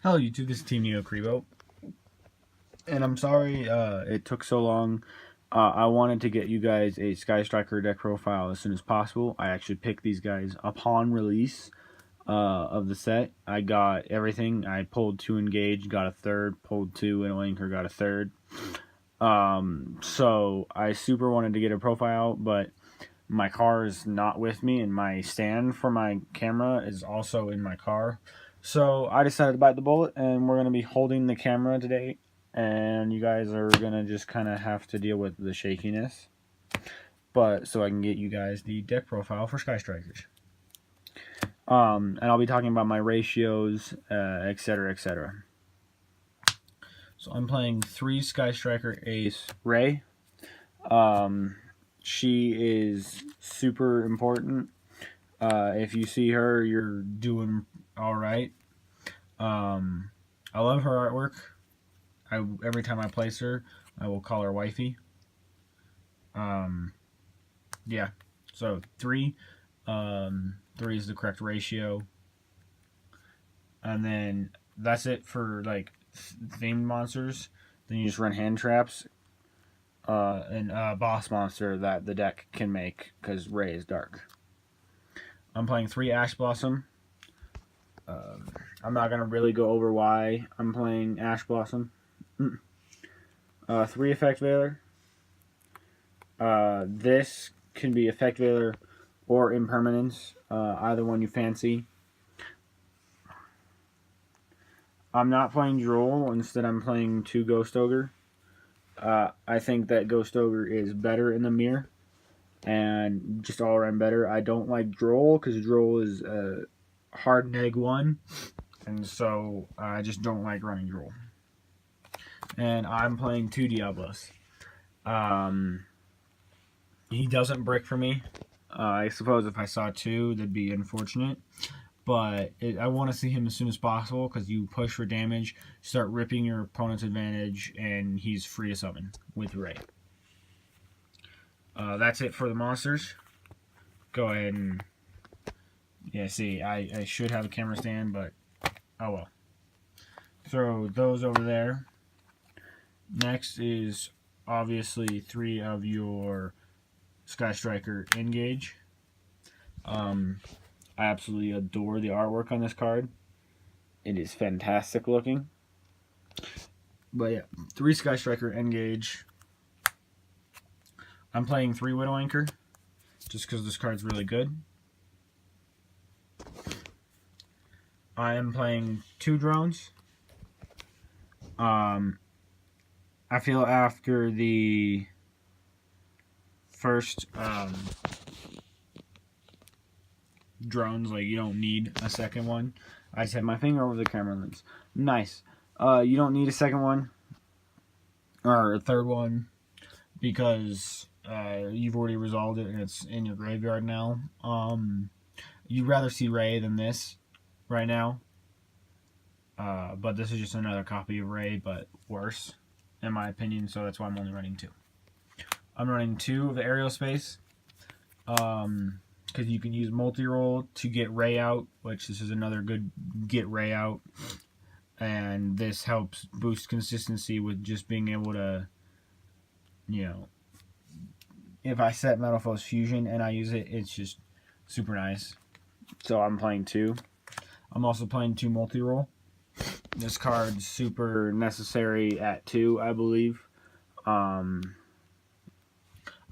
Hello YouTube, this is Team Neo Crebo, and I'm sorry it took so long. I wanted to get you guys a Sky Striker deck profile as soon as possible. I actually picked these guys upon release of the set. I got everything. I pulled 2 Engage, got a third, pulled 2 and Anchor, got a third. So I super wanted to get a profile, but my car is not with me, and my stand for my camera is also in my car. So I decided to bite the bullet, and we're going to be holding the camera today, and you guys are going to just kind of have to deal with the shakiness. But so I can get you guys the deck profile for Sky Strikers. And I'll be talking about my ratios, etc., etc. So I'm playing 3 Sky Striker Ace Ray. She is super important. If you see her, you're doing all right. I love her artwork. Every time I place her, I will call her wifey. Yeah. So 3. 3 is the correct ratio. And then that's it for like themed monsters. Then you just run hand traps. And boss monster that the deck can make because Ray is dark. I'm playing 3 Ash Blossom. I'm not going to really go over why I'm playing Ash Blossom. 3 Effect Veiler. This can be Effect Veiler or Impermanence, either one you fancy. I'm not playing Droll, instead I'm playing 2 Ghost Ogre. I think that Ghost Ogre is better in the mirror and just all around better. I don't like Droll because Droll is a hard neg 1, and so I just don't like running Droll. And I'm playing 2 Diablos. He doesn't brick for me. I suppose if I saw 2, that'd be unfortunate. But I want to see him as soon as possible because you push for damage, start ripping your opponent's advantage, and he's free to summon with Ray. That's it for the monsters. Go ahead and... Yeah, see, I should have a camera stand, but oh well. Throw those over there. Next is obviously 3 of your Sky Striker Engage. I absolutely adore the artwork on this card. It is fantastic looking. But yeah, 3 Sky Striker Engage. I'm playing 3 Widow Anchor, just because this card's really good. I am playing 2 drones. I feel after the first drones, like, you don't need a second one. I just had my finger over the camera lens. Nice. You don't need a second one or a third one because you've already resolved it and it's in your graveyard now. You'd rather see Ray than this right now. But this is just another copy of Ray, but worse, in my opinion, so that's why I'm only running 2. I'm running 2 of the aerial space, because you can use multi-roll to get Ray out, which this is another good get Ray out, and this helps boost consistency with just being able to, you know, if I set Metal Foes Fusion and I use it, it's just super nice. So I'm playing 2. I'm also playing 2 multi-roll. This card's super necessary at 2, I believe. I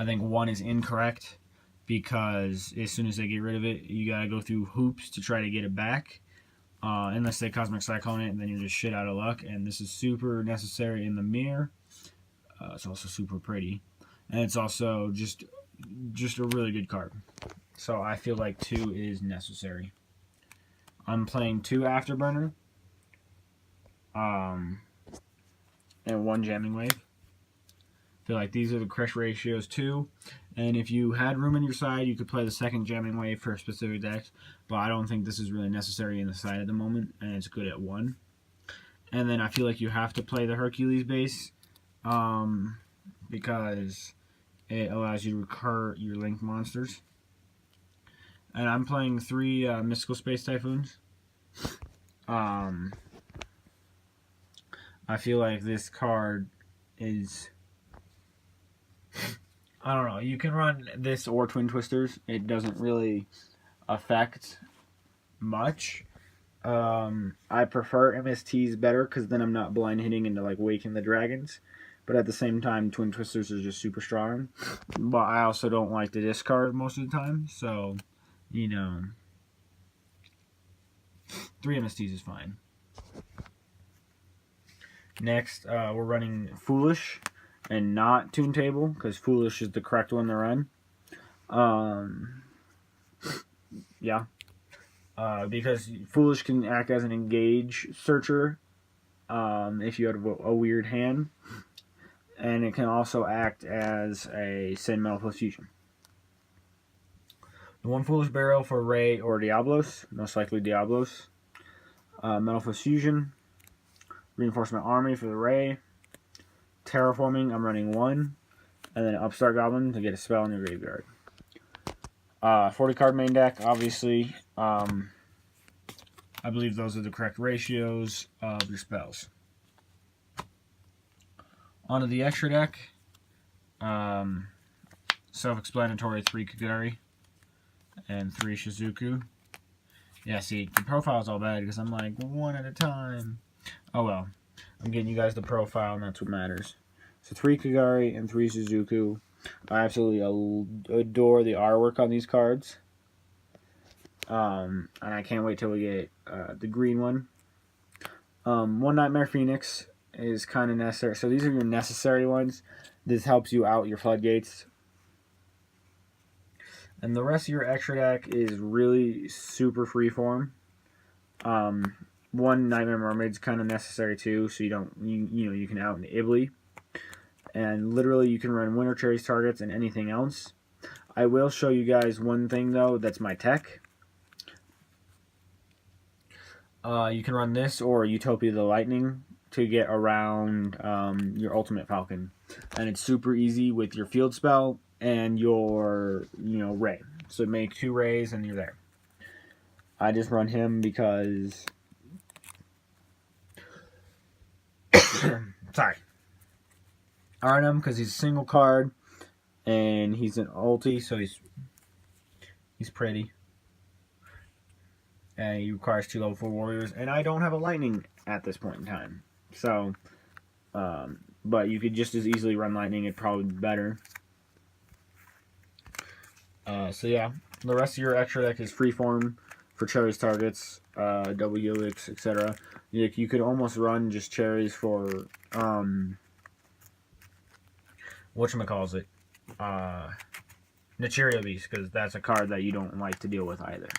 think 1 is incorrect because as soon as they get rid of it, you gotta go through hoops to try to get it back. Unless they Cosmic Cyclone it, and then you're just shit out of luck. And this is super necessary in the mirror. It's also super pretty, and it's also just a really good card. So I feel like 2 is necessary. I'm playing 2 Afterburner. And 1 Jamming Wave. I feel like these are the correct ratios too. And if you had room in your side, you could play the second Jamming Wave for specific decks. But I don't think this is really necessary in the side at the moment, and it's good at 1. And then I feel like you have to play the Hercules base, because it allows you to recur your linked monsters. And I'm playing 3 Mystical Space Typhoons. I feel like this card is, I don't know, you can run this or Twin Twisters. It doesn't really affect much. I prefer MSTs better because then I'm not blind hitting into like Waking the Dragons. But at the same time, Twin Twisters are just super strong. But I also don't like to discard most of the time. So, you know, 3 MSTs is fine. Next, we're running Foolish and not Toon Table because Foolish is the correct one to run. Yeah. Because Foolish can act as an engage searcher if you have a weird hand. And it can also act as a Send Metal Fusion. The 1 Foolish Barrel for Ray or Diablos, most likely Diablos. Metal Fusion. Reinforcement Army for the Ray. Terraforming, I'm running 1. And then Upstart Goblin to get a spell in your graveyard. 40 card main deck, obviously. I believe those are the correct ratios of your spells. Onto the extra deck. Self-explanatory 3 Kagari and 3 Shizuku. Yeah, see, the profile's all bad because I'm like 1 at a time. Oh well. I'm getting you guys the profile and that's what matters. So 3 Kagari and 3 Shizuku. I absolutely adore the artwork on these cards. And I can't wait till we get the green one. 1 Nightmare Phoenix is kind of necessary. So these are your necessary ones. This helps you out your floodgates. And the rest of your extra deck is really super freeform. 1 Nightmare Mermaid's kind of necessary too, so you can out an Ibly. And literally you can run Winter Cherries targets and anything else. I will show you guys one thing though, that's my tech. You can run this or Utopia the Lightning to get around your Ultimate Falcon. And it's super easy with your field spell and your Ray. So make 2 Rays and you're there. I just run him because sorry. I run him because he's a single card and he's an ulti, so he's pretty. And he requires 2 level 4 warriors, and I don't have a lightning at this point in time. So, but you could just as easily run lightning, it'd probably be better. So yeah, the rest of your extra deck is freeform for cherries targets, double helix, etc. You could almost run just cherries for whatchamacallit, Nichirio Beast, because that's a card that you don't like to deal with either.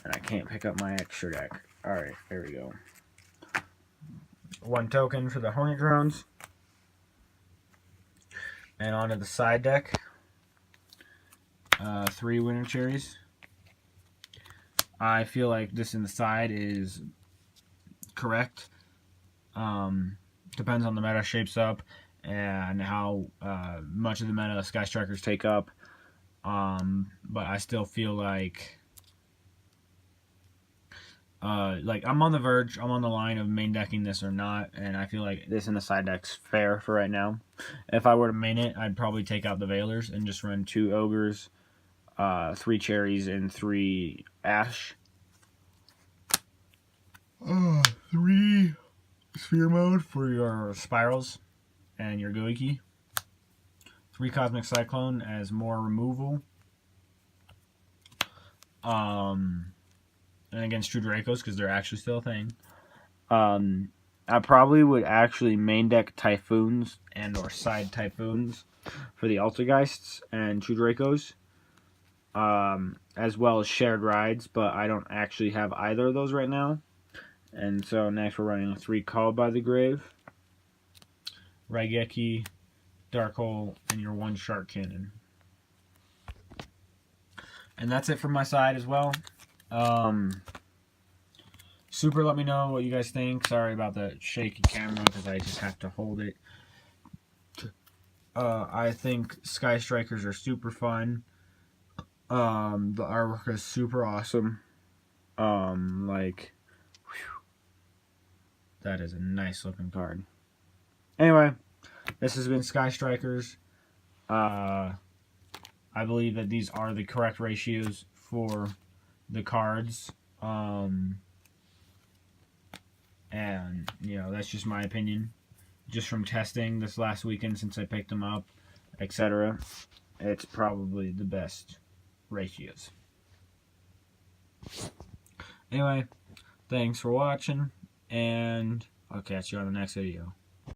And I can't pick up my extra deck. Alright, there we go. 1 token for the Hornet Drones. And onto the side deck. 3 Winter Cherries. I feel like this in the side is correct. Depends on the meta shapes up and how much of the meta Sky Strikers take up. But I still feel like I'm on the verge, I'm on the line of main decking this or not, and I feel like this in the side deck's fair for right now. If I were to main it, I'd probably take out the Veilers and just run 2 Ogres, 3 Cherries, and 3 Ash. 3 Sphere Mode for your Spirals and your Goiki. 3 Cosmic Cyclone as more removal. And against True Dracos because they're actually still a thing. I probably would actually main deck Typhoons and or side Typhoons for the Altergeists and True Dracos. As well as Shared Rides, but I don't actually have either of those right now. And so next we're running 3 Called by the Grave, Raigeki, Dark Hole, and your 1 Shark Cannon. And that's it from my side as well. Super, let me know what you guys think. Sorry about the shaky camera because I just have to hold it. I think Sky Strikers are super fun. The artwork is super awesome. That is a nice looking card. Anyway, this has been Sky Strikers. I believe that these are the correct ratios for the cards. And, that's just my opinion. Just from testing this last weekend since I picked them up, etc. It's probably the best ratios. Anyway, thanks for watching, and I'll catch you on the next video.